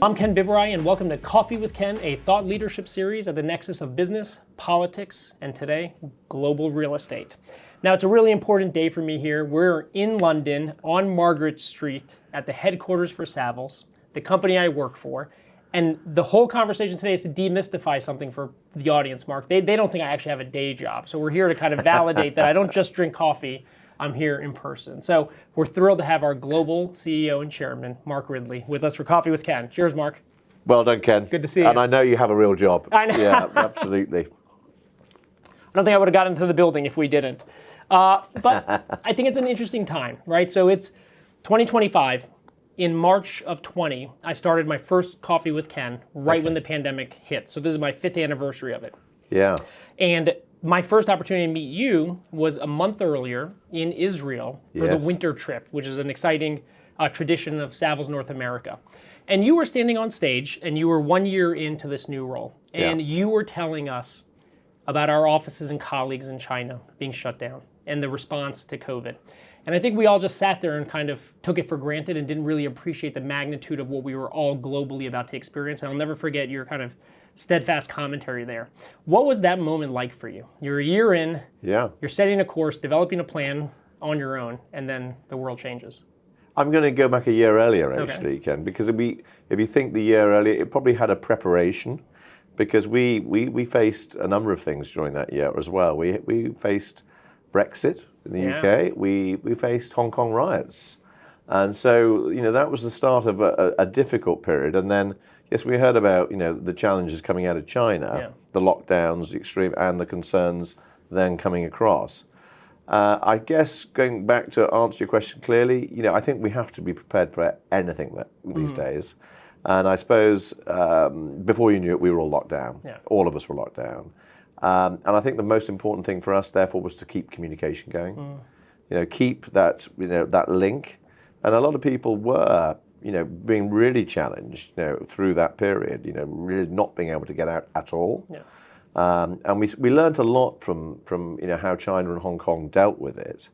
I'm Ken Biberaj, and welcome to Coffee with Ken, a thought leadership series at the nexus of business, politics, and today, global real estate. Now, it's a really important day for me here. We're in London on Margaret Street at the headquarters for Savills, the company I work for. And the whole conversation today is to demystify something for the audience, Mark. They don't think I actually have a day job. So we're here to kind of validate that I don't just drink coffee. I'm here in person. So we're thrilled to have our global CEO and chairman, Mark Ridley, with us for Coffee with Ken. Cheers, Mark. Well done, Ken. Good to see you. And I know you have a real job. I know. Yeah, absolutely. I don't think I would have gotten into the building if we didn't. But I think it's an interesting time, right? So it's 2025. In March of 20, I started my first Coffee with Ken right when the pandemic hit. So this is my 5th anniversary of it. Yeah. And my first opportunity to meet you was a month earlier in Israel for the winter trip, which is an exciting tradition of Savills North America. And you were standing on stage, and you were 1 year into this new role. And you were telling us about our offices and colleagues in China being shut down and the response to COVID. And I think we all just sat there and kind of took it for granted and didn't really appreciate the magnitude of what we were all globally about to experience. And I'll never forget your kind of steadfast commentary there. What was that moment like for you? You're a year in, you're setting a course, developing a plan on your own, and then the world changes. I'm going to go back a year earlier, actually, Ken, because if you think the year earlier, it probably had a preparation, because we faced a number of things during that year as well. We faced Brexit in the UK, we faced Hong Kong riots. And so, that was the start of a difficult period. And then, yes, we heard about, the challenges coming out of China, the lockdowns, the extreme, and the concerns then coming across. I guess going back to answer your question clearly, I think we have to be prepared for anything these days. And I suppose before you knew it, we were all locked down. All of us were locked down. And I think the most important thing for us, therefore, was to keep communication going. Keep that, that link. And a lot of people were, being really challenged, through that period. Really not being able to get out at all. And we learned a lot from how China and Hong Kong dealt with it.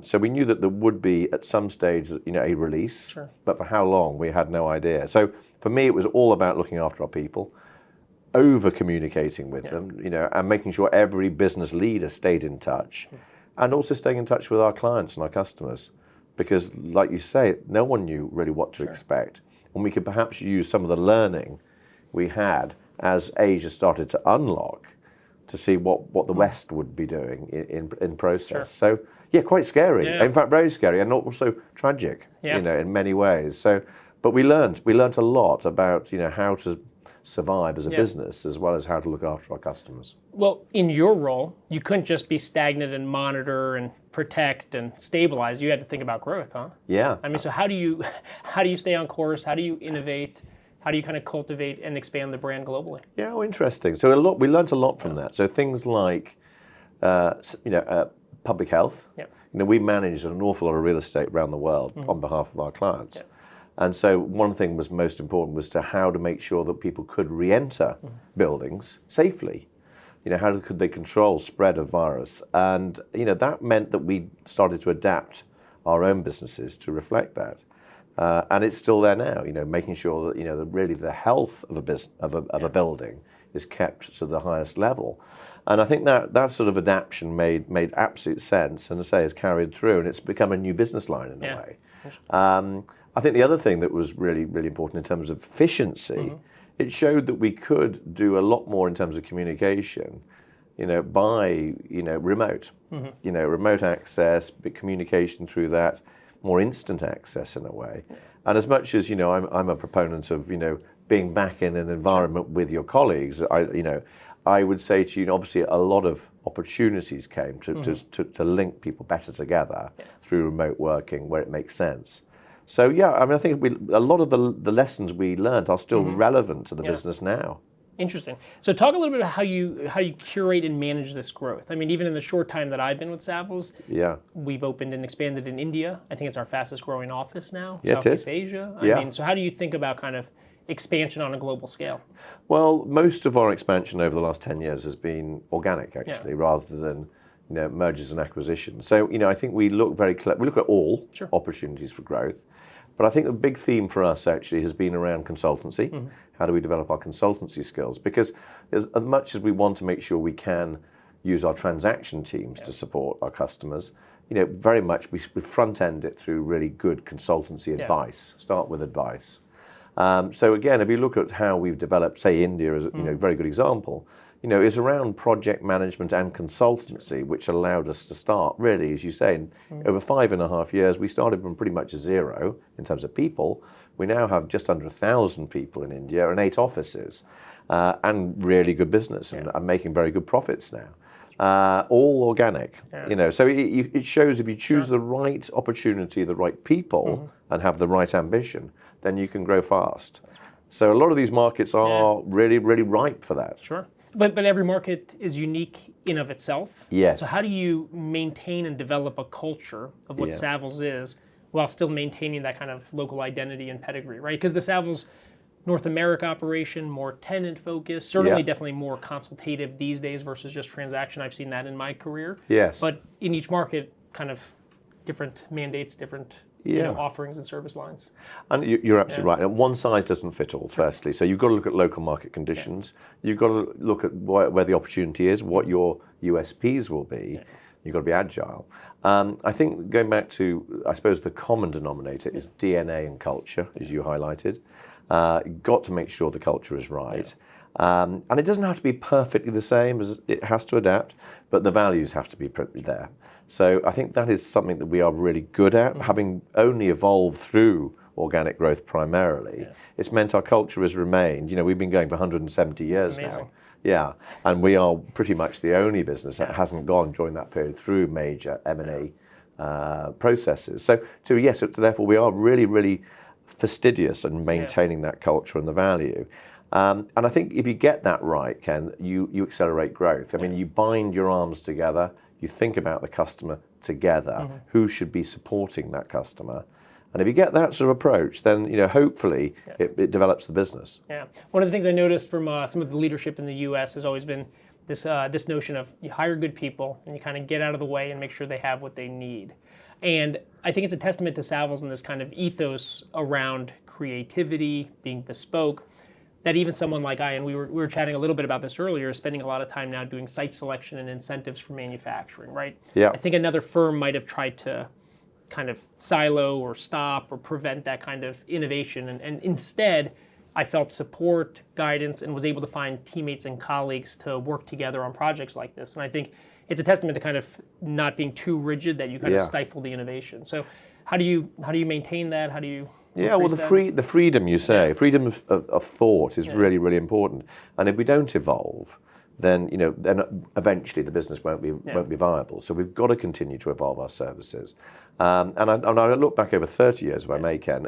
So we knew that there would be at some stage, a release. But for how long, we had no idea. So for me, it was all about looking after our people, over communicating with them, and making sure every business leader stayed in touch, and also staying in touch with our clients and our customers, because like you say, no one knew really what to expect, and we could perhaps use some of the learning we had as Asia started to unlock to see what the West would be doing in process. So quite scary. In fact, very scary, and also tragic, in many ways. So, but we learned a lot about how to survive as a business, as well as how to look after our customers. Well, in your role, you couldn't just be stagnant and monitor and protect and stabilize. You had to think about growth, huh? Yeah. I mean, so how do you stay on course? How do you innovate? How do you kind of cultivate and expand the brand globally? Yeah, well, interesting. So we learned a lot from that. So things like, public health. We manage an awful lot of real estate around the world on behalf of our clients. And so one thing was most important was how to make sure that people could re-enter buildings safely. How could they control spread of virus? And, that meant that we started to adapt our own businesses to reflect that. And it's still there now, making sure that, that really the health of a building is kept to the highest level. And I think that sort of adaptation made absolute sense, and as I say, has carried through, and it's become a new business line in a way. I think the other thing that was really, really important in terms of efficiency, it showed that we could do a lot more in terms of communication, by, remote, remote access, but communication through that, more instant access in a way. And as much as, I'm a proponent of, being back in an environment with your colleagues, I would say to you, obviously a lot of opportunities came to link people better together through remote working where it makes sense. So I think a lot of the lessons we learned are still relevant to the business now. Interesting. So talk a little bit about how you curate and manage this growth. I mean, even in the short time that I've been with Savills, we've opened and expanded in India. I think it's our fastest growing office now. Southeast Asia. I mean, so how do you think about kind of expansion on a global scale? Well, most of our expansion over the last 10 years has been organic, actually, rather than mergers and acquisitions. So, I think we look very we look at all opportunities for growth. But I think the big theme for us actually has been around consultancy. How do we develop our consultancy skills? Because as much as we want to make sure we can use our transaction teams to support our customers, very much we front end it through really good consultancy advice. Start with advice. So again, if you look at how we've developed, say India as a very good example, is around project management and consultancy, which allowed us to start really, as you say, in over 5.5 years, we started from pretty much zero in terms of people. We now have just under 1,000 people in India and 8 offices, and really good business and making very good profits now. All organic, so it shows if you choose the right opportunity, the right people, and have the right ambition, then you can grow fast. So a lot of these markets are really, really ripe for that. Sure. But every market is unique in of itself. Yes. So how do you maintain and develop a culture of what Savills is while still maintaining that kind of local identity and pedigree, right? Because the Savills North America operation, more tenant focused, certainly definitely more consultative these days versus just transaction. I've seen that in my career. Yes. But in each market, kind of different mandates, different offerings and service lines. And you're absolutely right. And one size doesn't fit all, firstly. So you've got to look at local market conditions. You've got to look at where the opportunity is, what your USPs will be. You've got to be agile. I think going back to, I suppose, the common denominator is DNA and culture, as you highlighted. Got to make sure the culture is right. And it doesn't have to be perfectly the same, as it has to adapt, but the values have to be there. So I think that is something that we are really good at, having only evolved through organic growth primarily. It's meant our culture has remained. We've been going for 170 years now. Yeah, and we are pretty much the only business that hasn't gone during that period through major M&A processes. So yes, therefore we are really, really fastidious in maintaining that culture and the value. And I think if you get that right, Ken, you accelerate growth. I mean, you bind your arms together, you think about the customer together, who should be supporting that customer. And if you get that sort of approach, then hopefully it develops the business. Yeah. One of the things I noticed from some of the leadership in the U.S. has always been this notion of you hire good people and you kind of get out of the way and make sure they have what they need. And I think it's a testament to Savills and this kind of ethos around creativity, being bespoke, that even someone like and we were chatting a little bit about this earlier, spending a lot of time now doing site selection and incentives for manufacturing, right? Yeah. I think another firm might have tried to kind of silo or stop or prevent that kind of innovation. And instead, I felt support, guidance, and was able to find teammates and colleagues to work together on projects like this. And I think it's a testament to kind of not being too rigid that you kind of stifle the innovation. So how do you maintain that? How do you the freedom you say, freedom of thought is really, really important. And if we don't evolve, then then eventually the business won't be viable. So we've got to continue to evolve our services. And I look back over 30 years, if I may, Ken.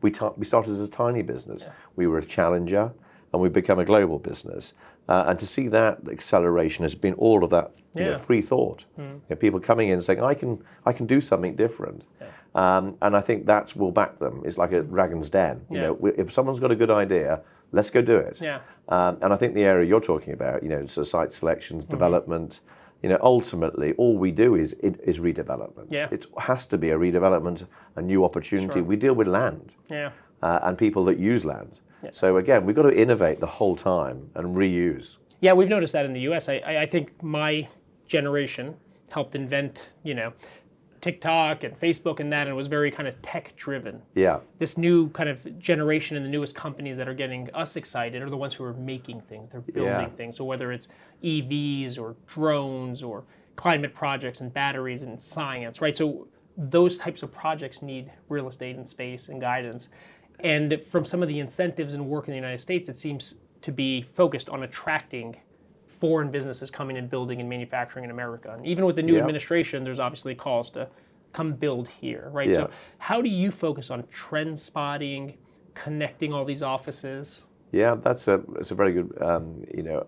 We started as a tiny business. We were a challenger, and we've become a global business. And to see that acceleration has been all of that free thought. People coming in saying, I can do something different. And I think that will back them. It's like a dragon's den. If someone's got a good idea, let's go do it. And I think the area you're talking about, so site selections, development, ultimately all we do is redevelopment. It has to be a redevelopment, a new opportunity. We deal with land and people that use land. So again, we've got to innovate the whole time and reuse. Yeah, we've noticed that in the U.S. I think my generation helped invent, TikTok and Facebook and that, and it was very kind of tech driven. Yeah. This new kind of generation and the newest companies that are getting us excited are the ones who are making things. They're building things. So whether it's EVs or drones or climate projects and batteries and science, right? So those types of projects need real estate and space and guidance. And from some of the incentives and work in the United States, it seems to be focused on attracting foreign businesses coming and building and manufacturing in America. And even with the new administration, there's obviously calls to come build here, right? So how do you focus on trend spotting, connecting all these offices? Yeah, that's a very good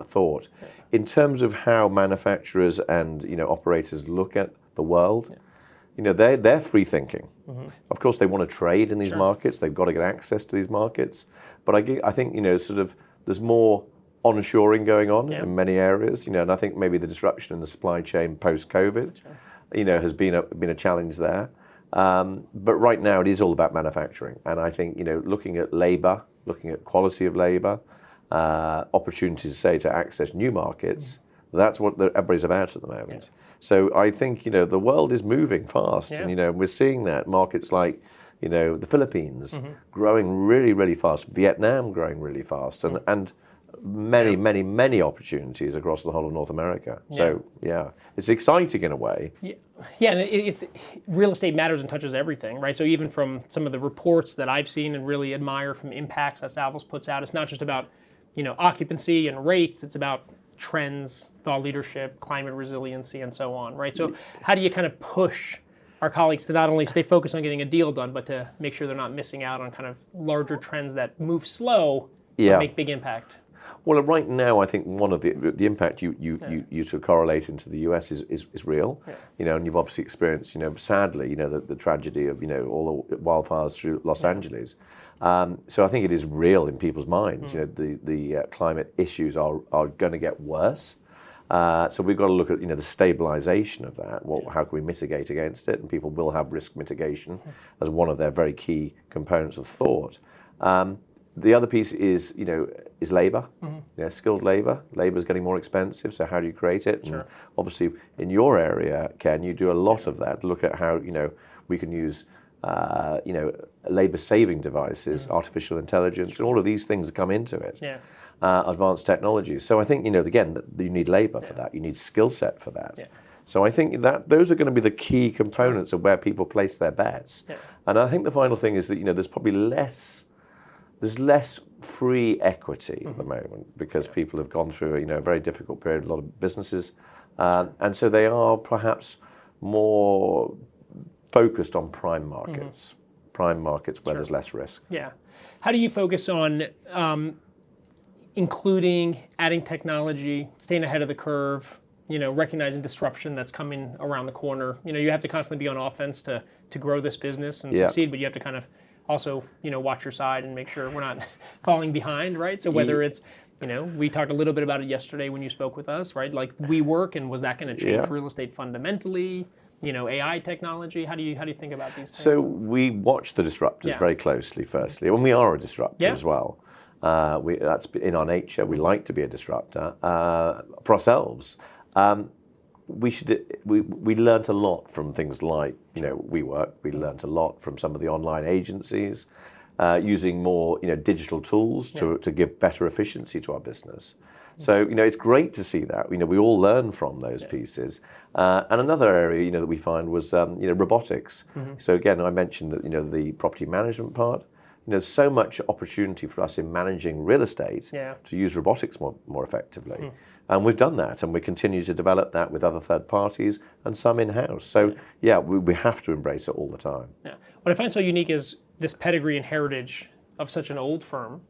thought. In terms of how manufacturers and operators look at the world, they're free thinking. Of course, they want to trade in these markets. They've got to get access to these markets. But I think there's more onshoring going on in many areas. And I think maybe the disruption in the supply chain post-COVID, has been a challenge there. But right now it is all about manufacturing. And I think, looking at labor, looking at quality of labor, opportunities, say, to access new markets, that's what everybody's about at the moment. So I think, the world is moving fast. And, we're seeing that markets like, the Philippines growing really, really fast, Vietnam growing really fast, and many opportunities across the whole of North America. So it's exciting in a way. Yeah, and it's real estate matters and touches everything, right? So even from some of the reports that I've seen and really admire from impacts that Savills puts out, it's not just about occupancy and rates. It's about trends, thought leadership, climate resiliency, and so on, right? So how do you kind of push our colleagues to not only stay focused on getting a deal done, but to make sure they're not missing out on kind of larger trends that move slow but make big impact? Well, right now, I think one of the impact you sort of correlate into the US is real, and you've obviously experienced, sadly, the tragedy of, all the wildfires through Los Angeles. So I think it is real in people's minds. The climate issues are going to get worse. So we've got to look at, the stabilization of that. How can we mitigate against it? And people will have risk mitigation as one of their very key components of thought. The other piece is labor, skilled labor. Labor is getting more expensive, so how do you create it? And obviously, in your area, Ken, you do a lot of that. Look at how we can use labor-saving devices, artificial intelligence, and all of these things that come into it. Advanced technologies. So I think again that you need labor for that. You need skill set for that. So I think that those are going to be the key components of where people place their bets. And I think the final thing is that there's probably less free equity at the moment because people have gone through a very difficult period, a lot of businesses, and so they are perhaps more focused on prime markets where there's less risk. How do you focus on including, adding technology, staying ahead of the curve, recognizing disruption that's coming around the corner? You have to constantly be on offense to grow this business and succeed, but you have to kind of also, watch your side and make sure we're not falling behind, right? So whether it's, we talked a little bit about it yesterday when you spoke with us, right? Like WeWork, and was that going to change real estate fundamentally? AI technology. How do you think about these things? So we watch the disruptors very closely. Firstly, and we are a disruptor as well. That's in our nature. We like to be a disruptor for ourselves. We learnt a lot from things like WeWork. We learnt a lot from some of the online agencies, using more digital tools to give better efficiency to our business. So it's great to see that. We all learn from those pieces. And another area that we find was robotics. So again, I mentioned that the property management part. So much opportunity for us in managing real estate to use robotics more effectively. And we've done that, and we continue to develop that with other third parties and some in-house. So we have to embrace it all the time. What I find so unique is this pedigree and heritage of such an old firm.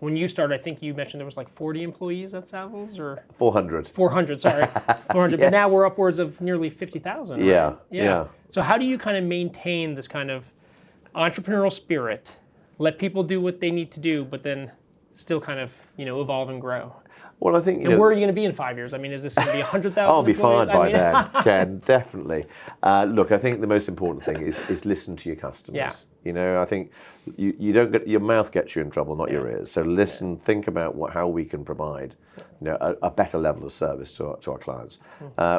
When you started, I think you mentioned there was like 40 employees at Savills, or 400. 400, sorry, 400. But now we're upwards of nearly 50,000. Right? Yeah. So how do you kind of maintain this kind of entrepreneurial spirit? Let people do what they need to do, but then still kind of evolve and grow. Well, I think. And where are you going to be in 5 years? I mean, is this going to be 100,000? I'll be fine by then, Ken. Definitely. Look, I think the most important thing is listen to your customers. I think you don't get your mouth gets you in trouble, not your ears. So listen, think about how we can provide, a better level of service to our clients.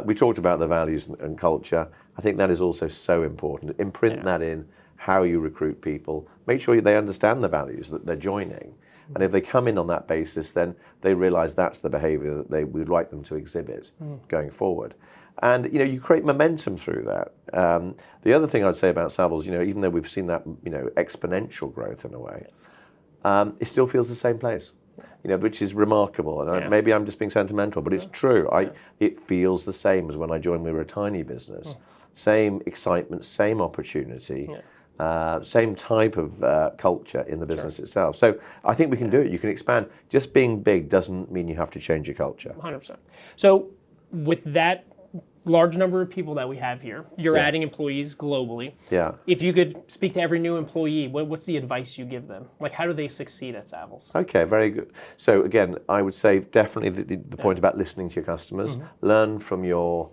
We talked about the values and culture. I think that is also so important. Imprint that in how you recruit people. Make sure they understand the values that they're joining. And if they come in on that basis, then they realize that's the behavior that they would like them to exhibit going forward. And you create momentum through that. The other thing I'd say about Savills, even though we've seen that exponential growth in a way, it still feels the same place, which is remarkable. And maybe I'm just being sentimental, but it's true. It feels the same as when I joined. We were a tiny business. Same excitement, same opportunity. Same type of culture in the business itself. So I think we can do it. You can expand. Just being big doesn't mean you have to change your culture. 100%. So with that large number of people that we have here, you're adding employees globally. If you could speak to every new employee, what's the advice you give them? Like, how do they succeed at Savills? Okay, very good. So again, I would say definitely the point about listening to your customers. Learn from your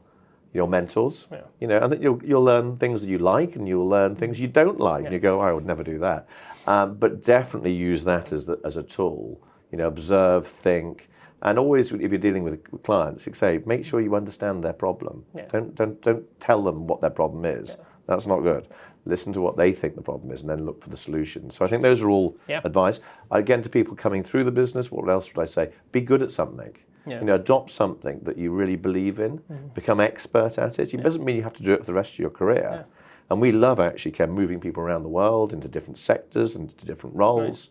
your mentors, Yeah. and that you'll learn things that you like and you'll learn things you don't like, and you go, I would never do that. But definitely use that as a tool. Observe, think, and always, if you're dealing with clients, say, make sure you understand their problem. Yeah. Don't tell them what their problem is. Yeah. That's not good. Listen to what they think the problem is, and then look for the solution. So I think those are all advice. Again, to people coming through the business, what else would I say? Be good at something. Yeah. Adopt something that you really believe in. Become expert at it. It doesn't mean you have to do it for the rest of your career. Yeah. And we love, actually, Ken, moving people around the world into different sectors and into different roles. Nice.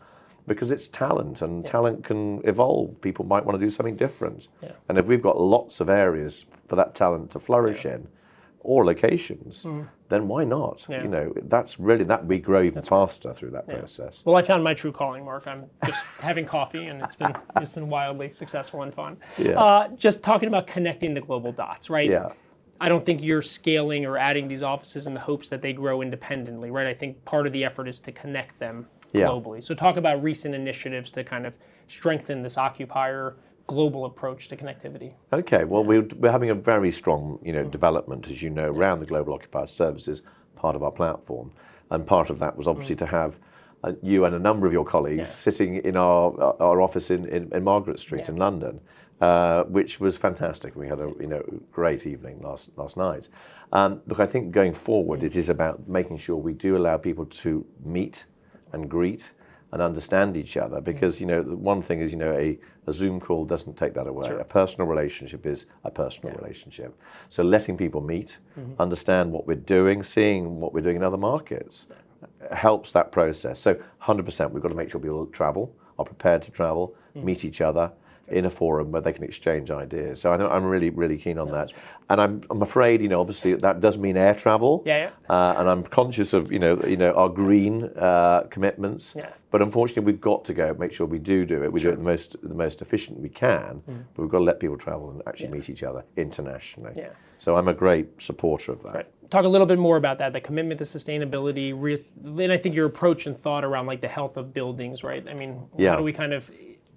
Because it's talent, and talent can evolve. People might want to do something different. Yeah. And if we've got lots of areas for that talent to flourish in, or locations, then why not? Yeah. That we grow even faster through that process. Well, I found my true calling, Mark. I'm just having coffee, and it's been wildly successful and fun. Yeah. Just talking about connecting the global dots, right? Yeah. I don't think you're scaling or adding these offices in the hopes that they grow independently, right? I think part of the effort is to connect them globally. So talk about recent initiatives to kind of strengthen this occupier global approach to connectivity. Okay, well, we're having a very strong, development, as you know, around the global occupier services part of our platform, and part of that was obviously to have you and a number of your colleagues sitting in our office in Margaret Street in London, which was fantastic. We had a great evening last night. Look, I think going forward, it is about making sure we do allow people to meet and greet and understand each other, because one thing is a Zoom call doesn't take that away. Sure. A personal relationship is a personal relationship. So letting people meet, understand what we're doing, seeing what we're doing in other markets, helps that process. So 100%, we've got to make sure people travel, are prepared to travel, meet each other in a forum where they can exchange ideas. So I'm really, really keen on that. And I'm afraid, obviously that does mean air travel. Yeah. And I'm conscious of, our green commitments. Yeah. But unfortunately, we've got to make sure we do it. We do it the most efficient we can. But we've got to let people travel and actually meet each other internationally. Yeah. So I'm a great supporter of that. Right. Talk a little bit more about that, the commitment to sustainability, then I think your approach and thought around like the health of buildings, right? I mean, how do we kind of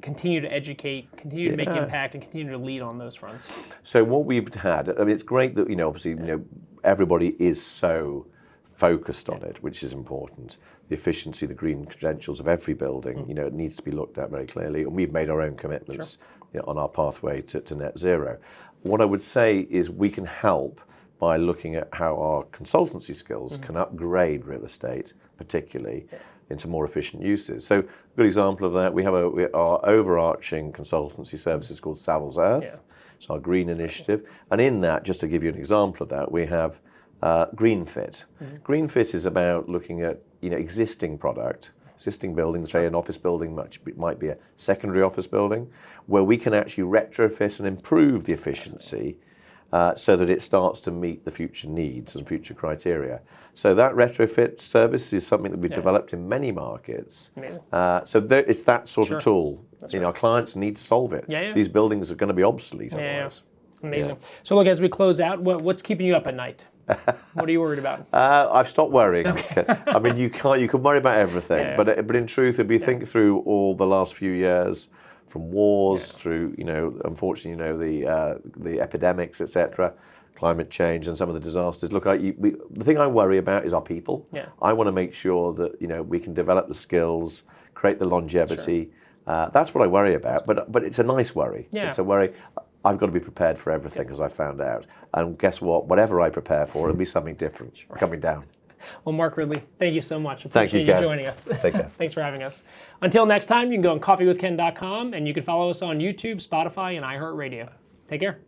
continue to educate, continue to make impact, and continue to lead on those fronts? So what we've had, it's great that, obviously, everybody is so focused on it, which is important. The efficiency, the green credentials of every building, it needs to be looked at very clearly. And we've made our own commitments on our pathway to net zero. What I would say is we can help by looking at how our consultancy skills can upgrade real estate, particularly into more efficient uses. So a good example of that, we have our overarching consultancy services called Savills Earth. Yeah. It's our green initiative. And in that, just to give you an example of that, we have Green Fit. Green Fit is about looking at existing product, existing buildings, say an office building might be a secondary office building, where we can actually retrofit and improve the efficiency so that it starts to meet the future needs and future criteria. So that retrofit service is something that we've developed in many markets. Amazing. It's that sort of tool. Our clients need to solve it. These buildings are going to be obsolete otherwise. Amazing. So look, as we close out, what's keeping you up at night? What are you worried about? I've stopped worrying. Okay. I mean, you can worry about everything, but in truth, if you think through all the last few years, from wars through, unfortunately, the epidemics, etc., climate change, and some of the disasters. Look, the thing I worry about is our people. Yeah. I want to make sure that we can develop the skills, create the longevity. Sure. That's what I worry about. But it's a nice worry. Yeah. It's a worry. I've got to be prepared for everything, as I found out. And guess what? Whatever I prepare for, it'll be something different coming down. Well, Mark Ridley, thank you so much. Thank you, Appreciate Ken. you joining us. Take care. Thanks for having us. Until next time, you can go on coffeewithken.com, and you can follow us on YouTube, Spotify, and iHeartRadio. Take care.